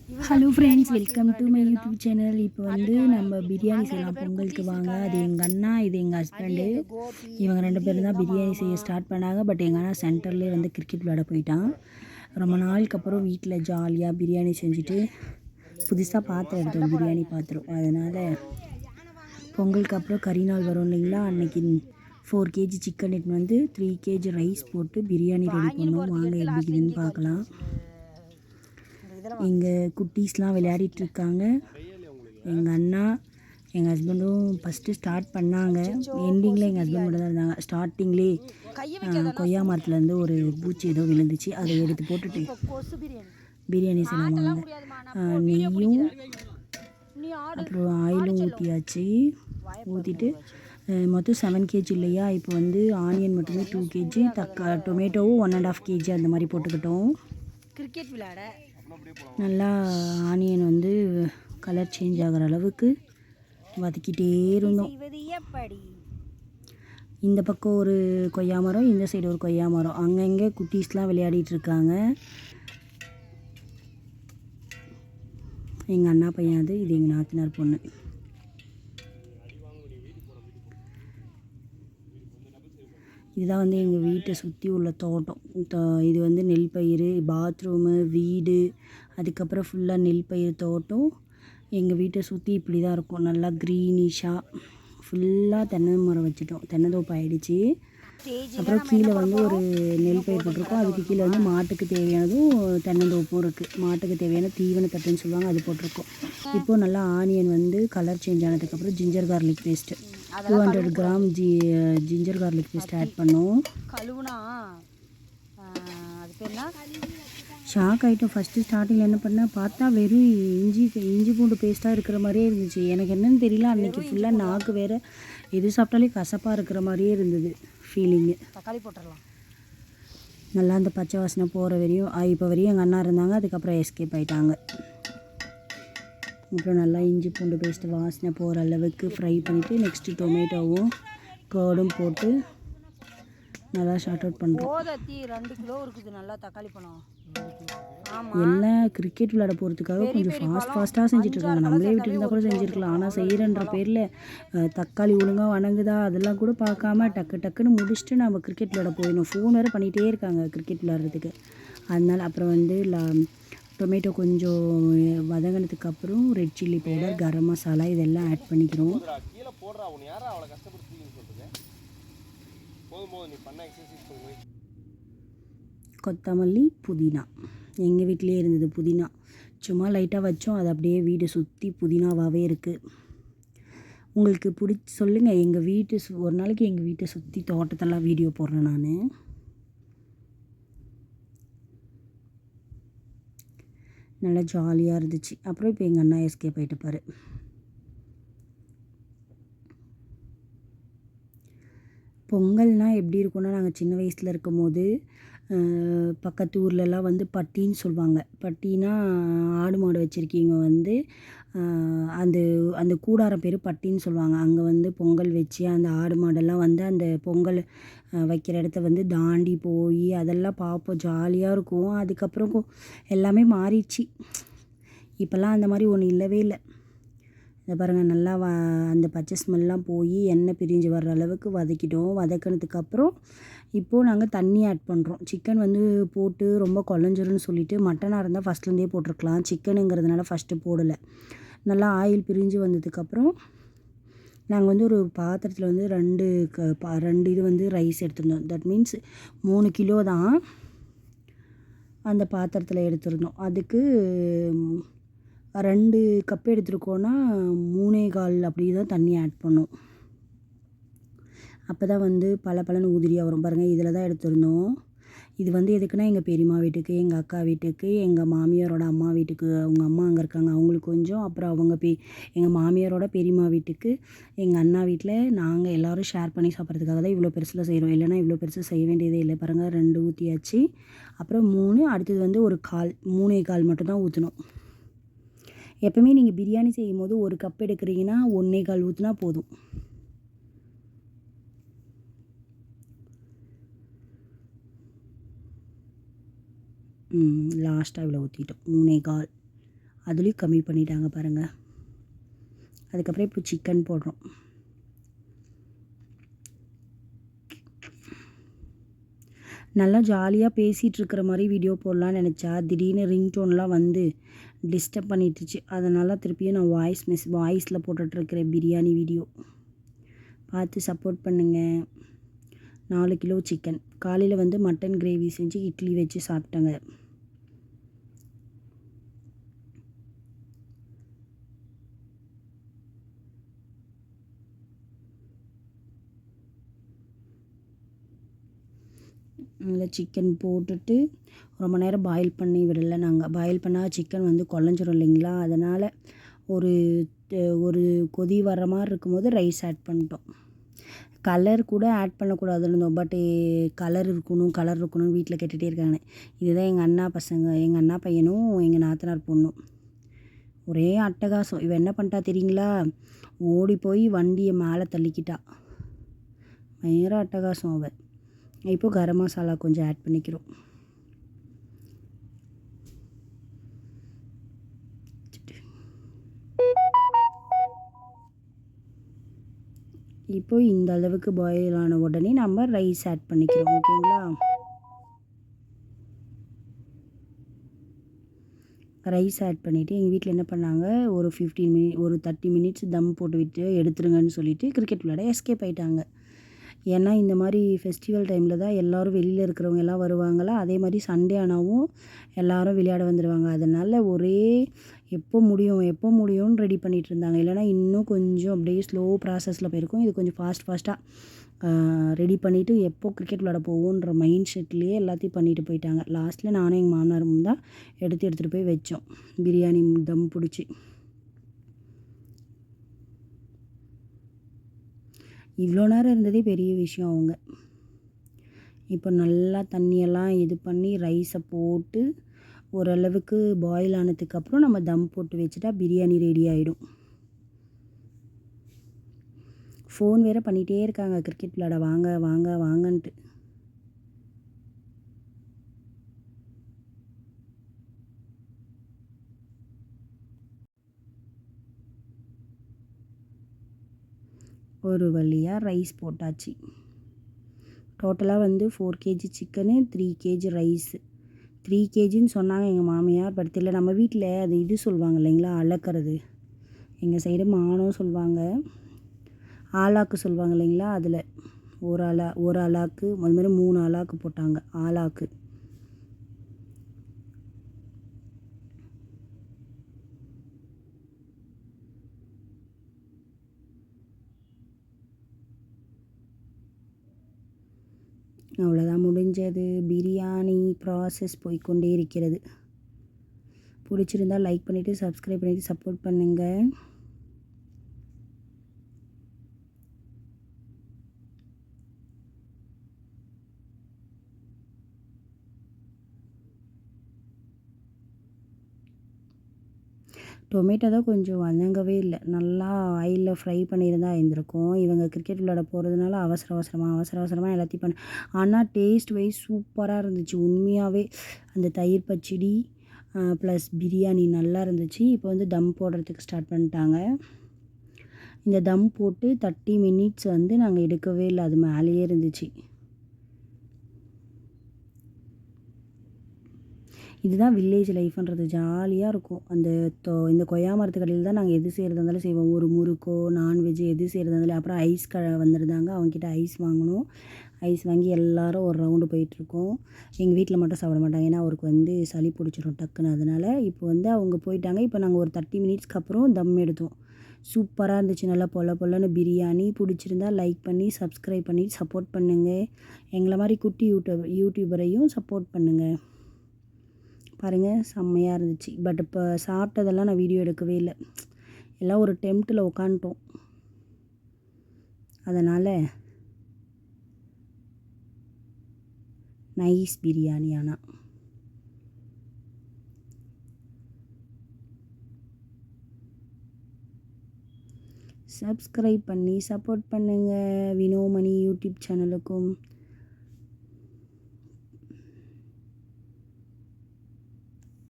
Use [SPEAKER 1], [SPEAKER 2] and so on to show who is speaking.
[SPEAKER 1] Hello friends, welcome to my YouTube channel. இப்போ வந்து நம்ம பிரியாணி செய்யலாம் பொங்கலுக்கு வாங்க. அது எங்கள் அண்ணா, இது எங்கள் ஹஸ்பண்டு. இவங்க 2 பேரும் தான் பிரியாணி செய்ய ஸ்டார்ட் பண்ணாங்க. பட் எங்கள் அண்ணா சென்டர்லேயே வந்து கிரிக்கெட் விளையாட போயிட்டான். ரொம்ப நாளுக்கு அப்புறம் வீட்டில் ஜாலியாக பிரியாணி செஞ்சுட்டு புதுசாக பாத்திரம் எடுத்தோம், பிரியாணி பாத்திரம். அதனால் பொங்கலுக்கு அப்புறம் கறி நாள் வரும் இல்லைங்களா, அன்றைக்கி 4 கேஜி சிக்கன் எடுத்துன்னு வந்து 3 கேஜி ரைஸ் போட்டு பிரியாணி ரெடி பண்ணோம். வாங்க எப்படி இருக்குதுன்னு பார்க்கலாம். எங்கள் குட்டீஸ்லாம் விளையாடிட்டுருக்காங்க. எங்கள் அண்ணா, எங்கள் ஹஸ்பண்டும் ஃபஸ்ட்டு ஸ்டார்ட் பண்ணாங்க. எண்டிங்கில் எங்கள் ஹஸ்பண்ட் மட்டும் தான் இருந்தாங்க. ஸ்டார்டிங்லேயே கொய்யா மரத்துலேருந்து ஒரு பூச்சி ஏதோ விழுந்துச்சு, அதை எடுத்து போட்டுட்டு பிரியாணி செய்யலாமாங்க. நெய்யும் அப்புறம் ஆயிலும் ஊற்றியாச்சு. ஊற்றிட்டு மொத்தம் 7 கேஜி இல்லையா, இப்போ வந்து ஆனியன் மட்டுமே 2 கேஜி, டொமேட்டோவும் 1.5 கேஜி அந்த மாதிரி போட்டுக்கிட்டோம். கிரிக்கெட் விளையாட நல்லா ஆனியன் வந்து கலர் சேஞ்ச் ஆகிற அளவுக்கு வதக்கிட்டே இருந்தோம். இந்த பக்கம் ஒரு கொய்யா மரம், இந்த சைடு ஒரு கொய்யா மரம். அங்கங்கே குட்டீஸ்லாம் விளையாடிட்டுருக்காங்க. எங்கள் அண்ணா பையன் அது, இது எங்கள் நாத்தனார் பொண்ணு. இதுதான் வந்து எங்கள் வீட்டை சுற்றி உள்ள தோட்டம். இது வந்து நெல் பயிர், பாத்ரூமு, வீடு, அதுக்கப்புறம் ஃபுல்லாக நெல் பயிர் தோட்டம். எங்கள் வீட்டை சுற்றி இப்படி தான் இருக்கும், நல்லா க்ரீனிஷாக. ஃபுல்லாக தென்னை மரம் வச்சுட்டோம், தென்னந்தோப்பு ஆகிடுச்சி. அப்புறம் கீழே வந்து ஒரு நெல் பயிர் போட்டிருக்கோம். அதுக்கு கீழே வந்து மாட்டுக்கு தேவையானதும் தென்னந்தோப்பும் இருக்குது. மாட்டுக்கு தேவையான தீவன தட்டுன்னு சொல்லுவாங்க, அது போட்டிருக்கோம். இப்போது நல்லா ஆனியன் வந்து கலர் சேஞ்ச் ஆனதுக்கப்புறம் ginger garlic paste 200 gram ginger garlic paste add பண்ணோம். ஷாக் ஆகிட்டோம். ஃபஸ்ட்டு ஸ்டார்டிங்கில் என்ன பண்ணேன், பார்த்தா வெறும் இஞ்சி பூண்டு பேஸ்ட்டாக இருக்கிற மாதிரியே இருந்துச்சு. எனக்கு என்னென்னு தெரியல, அன்றைக்கி ஃபுல்லாக நாக்கு வேறு எது சாப்பிட்டாலே கசப்பாக இருக்கிற மாதிரியே இருந்தது ஃபீலிங்கு. தக்காளி போட்டுடலாம். நல்லா அந்த பச்சை வாசனை போகிற வரையும், இப்போ வரையும் எங்கள் அண்ணா இருந்தாங்க. அதுக்கப்புறம் எஸ்கேப் ஆகிட்டாங்க. அப்புறம் நல்லா இஞ்சி பூண்டு பேஸ்ட்டு வாசனை போகிற அளவுக்கு ஃப்ரை பண்ணிவிட்டு நெக்ஸ்ட்டு டொமேட்டோவும் கர்டும் போட்டு நல்லா ஷார்ட் அவுட் பண்ணுறோம். 2 கிலோ இருக்குது நல்லா தக்காளி பழம். எல்லாம் கிரிக்கெட் விளையாட போகிறதுக்காக கொஞ்சம் ஃபாஸ்ட்டாக செஞ்சிட்ருக்காங்க. நம்மளே விட்டுருந்தா கூட செஞ்சுருக்கலாம். ஆனால் செய்கிறன்ற பேரில் தக்காளி ஒழுங்காக வணங்குதா அதெல்லாம் கூட பார்க்காம டக்குன்னு முடிச்சுட்டு நம்ம கிரிக்கெட் விளையாட போயிடணும். ஃபோன் வேறு பண்ணிகிட்டே இருக்காங்க கிரிக்கெட் விளையாடுறதுக்கு. அதனால் அப்புறம் வந்து டொமேட்டோ கொஞ்சம் வதங்கினதுக்கப்புறம் red chilli powder, garam masala இதெல்லாம் ஆட் பண்ணிக்கிறோம். கொத்தமல்லி, புதினா எங்கள் வீட்டிலே இருந்தது புதினா. சும்மா லைட்டாக வச்சோம், அது அப்படியே வீடு சுற்றி புதினாவாகவே இருக்குது. உங்களுக்கு சொல்லுங்கள். எங்கள் வீட்டு ஒரு நாளைக்கு எங்கள் வீட்டை சுற்றி தோட்டத்தெல்லாம் வீடியோ போடுறேன் நான். நல்லா ஜாலியாக இருந்துச்சு. அப்புறம் இப்போ எங்கள் அண்ணா எஸ்கேப் ஆகிட்டு பாரு. பொங்கல்னால் எப்படி இருக்கும்னா, நாங்கள் சின்ன வயசில் இருக்கும் போது பக்கத்து ஊர்லலாம் வந்து பட்டின்னு சொல்லுவாங்க. பட்டினா ஆடு மாடு வச்சுருக்கீங்க வந்து அந்த அந்த கூடாரம் பேர் பட்டின்னு சொல்லுவாங்க. அங்கே வந்து பொங்கல் வச்சு அந்த ஆடு மாடெல்லாம் வந்து அந்த பொங்கல் வைக்கிற இடத்த வந்து தாண்டி போய் அதெல்லாம் பார்ப்போம், ஜாலியாக இருக்கும். அதுக்கப்புறம் எல்லாமே மாறிடுச்சு. இப்போல்லாம் அந்த மாதிரி ஒன்று இல்லவே இல்லை. இதை பாருங்கள், நல்லா அந்த பச்சை ஸ்மெல்லாம் போய் எண்ணெய் பிரிஞ்சு வர்ற அளவுக்கு வதக்கிட்டோம். வதக்கினதுக்கப்புறம் இப்போது நாங்கள் தண்ணி ஆட் பண்ணுறோம். சிக்கன் வந்து போட்டு ரொம்ப குழஞ்சிரும்னு சொல்லிவிட்டு, மட்டனாக இருந்தால் ஃபஸ்ட்லேருந்தே போட்டிருக்கலாம். சிக்கனுங்கிறதுனால ஃபஸ்ட்டு போடலை. நல்லா ஆயில் பிரிஞ்சு வந்ததுக்கப்புறம் நாங்கள் வந்து ஒரு பாத்திரத்தில் வந்து 2 இது வந்து ரைஸ் எடுத்துருந்தோம். தட் மீன்ஸ் 3 கிலோ தான் அந்த பாத்திரத்தில் எடுத்துருந்தோம். அதுக்கு 2 கப் எடுத்துருக்கோன்னா 3.25 அப்படி தான் தண்ணி ஆட் பண்ணோம். அப்போ தான் வந்து பளபளன்னு உதிரியாக வரும். பாருங்கள், இதில் தான் எடுத்துருந்தோம். இது வந்து எதுக்குன்னா, எங்கள் பெரியம்மா வீட்டுக்கு, எங்கள் அக்கா வீட்டுக்கு, எங்கள் மாமியாரோட அம்மா வீட்டுக்கு, அவங்க அம்மா அங்கே இருக்காங்க, அவங்களுக்கு கொஞ்சம். அப்புறம் எங்கள் மாமியாரோட பெரியம்மா வீட்டுக்கு, எங்கள் அண்ணா வீட்டில் நாங்கள் எல்லோரும் ஷேர் பண்ணி சாப்பிட்றதுக்காக தான் இவ்வளோ பெருசில் செய்கிறோம். இல்லைனா இவ்வளோ பெருசு செய்ய வேண்டியதே இல்லை. பாருங்கள், 2 ஊற்றியாச்சு. அப்புறம் 3, அடுத்தது வந்து ஒரு 3.25 மட்டும்தான் ஊற்றணும். எப்போவுமே நீங்கள் பிரியாணி செய்யும் போது 1 கப் எடுக்கிறீங்கன்னா 1.25 ஊற்றினா போதும். லாஸ்ட்டாக இவ்வளோ ஊற்றிட்டோம், 3.25. அதுலேயும் கம்மி பண்ணிட்டாங்க பாருங்கள். அதுக்கப்புறம் இப்போ சிக்கன் போடுறோம். நல்லா ஜாலியாக பேசிகிட்டு இருக்கிற மாதிரி வீடியோ போடலான்னு நினச்சா திடீர்னு ரிங்டோன்லாம் வந்து டிஸ்டர்ப் பண்ணிட்டுச்சு. அதனால் திருப்பியும் நான் வாய்ஸில் போட்டுட்ருக்கிறேன் பிரியாணி வீடியோ. பார்த்து சப்போர்ட் பண்ணுங்கள். 4 கிலோ சிக்கன். காலையில் வந்து மட்டன் கிரேவி செஞ்சு இட்லி வச்சு சாப்பிட்டேங்க. அதில் சிக்கன் போட்டுட்டு ரொம்ப நேரம் பாயில் பண்ணி விடலை நாங்கள். பாயில் பண்ணால் சிக்கன் வந்து குழஞ்சிரும் இல்லைங்களா, அதனால் ஒரு ஒரு கொதி வர்ற மாதிரி இருக்கும்போது ரைஸ் ஆட் பண்ணிட்டோம். கலர் கூட ஆட் பண்ணக்கூடாதுன்னு இருந்தோம். பட் கலர் இருக்கணும் வீட்டில் கேட்டுகிட்டே இருக்காங்க. இதுதான் எங்கள் அண்ணா பையனும் எங்கள் நாத்தனார் பொண்ணும். ஒரே அட்டகாசம். இவன் என்ன பண்ணிட்டா தெரியுங்களா, ஓடி போய் வண்டியை மேலே தள்ளிக்கிட்டா. பயங்கர அட்டகாசம் அவள். இப்போ கரம் மசாலா கொஞ்சம் ஆட் பண்ணிக்கிறோம். இப்போ இந்த அளவுக்கு பாயில் ஆன உடனே நம்ம ரைஸ் ஆட் பண்ணிக்கிறோம். ஓகேங்களா, ரைஸ் ஆட் பண்ணிவிட்டு எங்கள் வீட்டில் என்ன பண்ணாங்க, ஒரு 30 மினிட்ஸ் தம் போட்டு விட்டு எடுத்துருங்கன்னு சொல்லிவிட்டு கிரிக்கெட் விளையாட எஸ்கேப் ஆகிட்டாங்க. ஏன்னா இந்த மாதிரி ஃபெஸ்டிவல் டைமில் தான் எல்லோரும் வெளியில் இருக்கிறவங்க எல்லாம் வருவாங்களா, அதே மாதிரி சண்டே ஆனாவும் எல்லோரும் விளையாட வந்துடுவாங்க. அதனால் ஒரே எப்போ முடியும்னு ரெடி பண்ணிகிட்டு இருந்தாங்க. இல்லைனா இன்னும் கொஞ்சம் அப்படியே ஸ்லோ ப்ராசஸில் போயிருக்கும். இது கொஞ்சம் ஃபாஸ்ட்டாக ரெடி பண்ணிவிட்டு எப்போ கிரிக்கெட் விளையாட போவோன்ற மைண்ட் செட்லேயே எல்லாத்தையும் பண்ணிட்டு போயிட்டாங்க. லாஸ்ட்டில் நானும் எங்கள் மாமனாரும் தான் எடுத்துகிட்டு போய் வச்சோம் பிரியாணி தம் பிடிச்சி. இவ்வளோ நேரம் இருந்ததே பெரிய விஷயம். அவங்க இப்போ நல்லா தண்ணியெல்லாம் இது பண்ணி ரைஸை போட்டு ஓரளவுக்கு பாயில் ஆனதுக்கப்புறம் நம்ம தம் போட்டு வச்சுட்டா பிரியாணி ரெடி ஆகிடும். ஃபோன் வேறு பண்ணிகிட்டே இருக்காங்க கிரிக்கெட் விளையாட வாங்கன்ட்டு. ஒரு வழியாக ரைஸ் போட்டாச்சு. டோட்டலாக வந்து 4 கேஜி சிக்கனு, 3 கேஜி ரைஸு. 3 கேஜின்னு சொன்னாங்க எங்கள் மாமியார். பட் தெரியல, நம்ம வீட்டில் அது இது சொல்லுவாங்க இல்லைங்களா, அளக்கிறது. எங்கள் சைடு மானம் சொல்லுவாங்க, ஆளாக்கு சொல்லுவாங்க இல்லைங்களா, அதில் ஒரு அலாக்கு அது மாதிரி 3 அலாக்கு போட்டாங்க. ஆளாக்கு அவ்வளோதான் முடிஞ்சது. பிரியாணி ப்ராசஸ் போய்கொண்டே இருக்கிறது. பிடிச்சிருந்தால் லைக் பண்ணிவிட்டு சப்ஸ்கிரைப் பண்ணிவிட்டு சப்போர்ட் பண்ணுங்கள். டொமேட்டோ தான் கொஞ்சம் வதங்கவே இல்லை. நல்லா ஆயிலில் ஃப்ரை பண்ணியிருந்தா இருந்திருக்கும். இவங்க கிரிக்கெட் விளையாட போகிறதுனால அவசர அவசரமாக எல்லாத்தையும் ஆனால் டேஸ்ட் வைஸ் சூப்பராக இருந்துச்சு உண்மையாகவே. அந்த தயிர் பச்சடி ப்ளஸ் பிரியாணி நல்லா இருந்துச்சு. இப்போ வந்து தம் போடுறதுக்கு ஸ்டார்ட் பண்ணிட்டாங்க. இந்த தம் போட்டு 30 மினிட்ஸ் வந்து நாங்கள் எடுக்கவே இல்லை, அது மேலேயே இருந்துச்சு. இதுதான் வில்லேஜ் லைஃப்ன்றது. ஜாலியாக இருக்கும். இந்த கொய்யா மரத்துக்கடியில் தான் நாங்கள் எது செய்கிறதா இருந்தாலும் செய்வோம். ஒரு முறுக்கோ நான்வெஜ் எது செய்கிறதா இருந்தாலும். அப்புறம் ஐஸ் வந்திருந்தாங்க, அவங்கக்கிட்ட ஐஸ் வாங்கினோம். ஐஸ் வாங்கி எல்லோரும் ஒரு ரவுண்டு போயிட்டுருக்கோம். எங்கள் வீட்டில் மட்டும் சாப்பிட மாட்டாங்க, ஏன்னா அவருக்கு வந்து சளி பிடிச்சிரும் டக்குன்னு. அதனால் இப்போ வந்து அவங்க போயிட்டாங்க. இப்போ நாங்கள் ஒரு 30 மினிட்ஸ்க்கு அப்புறம் தம் எடுத்தோம். சூப்பராக இருந்துச்சு. நல்லா பொல்லன்னு பிரியாணி. பிடிச்சிருந்தா லைக் பண்ணி சப்ஸ்கிரைப் பண்ணி சப்போர்ட் பண்ணுங்கள். எங்களை மாதிரி குட்டி யூடியூபரையும் சப்போர்ட் பண்ணுங்கள். பாருங்கள், செம்மையாக இருந்துச்சு. பட் இப்போ சாப்பிட்டதெல்லாம் நான் வீடியோ எடுக்கவே இல்லை. எல்லாம் ஒரு டெம்ட்டில் உட்காந்துட்டோம். அதனால் நைஸ் பிரியாணி. ஆனால் சப்ஸ்கிரைப் பண்ணி சப்போர்ட் பண்ணுங்கள் வினோமணி யூடியூப் சேனலுக்கும்.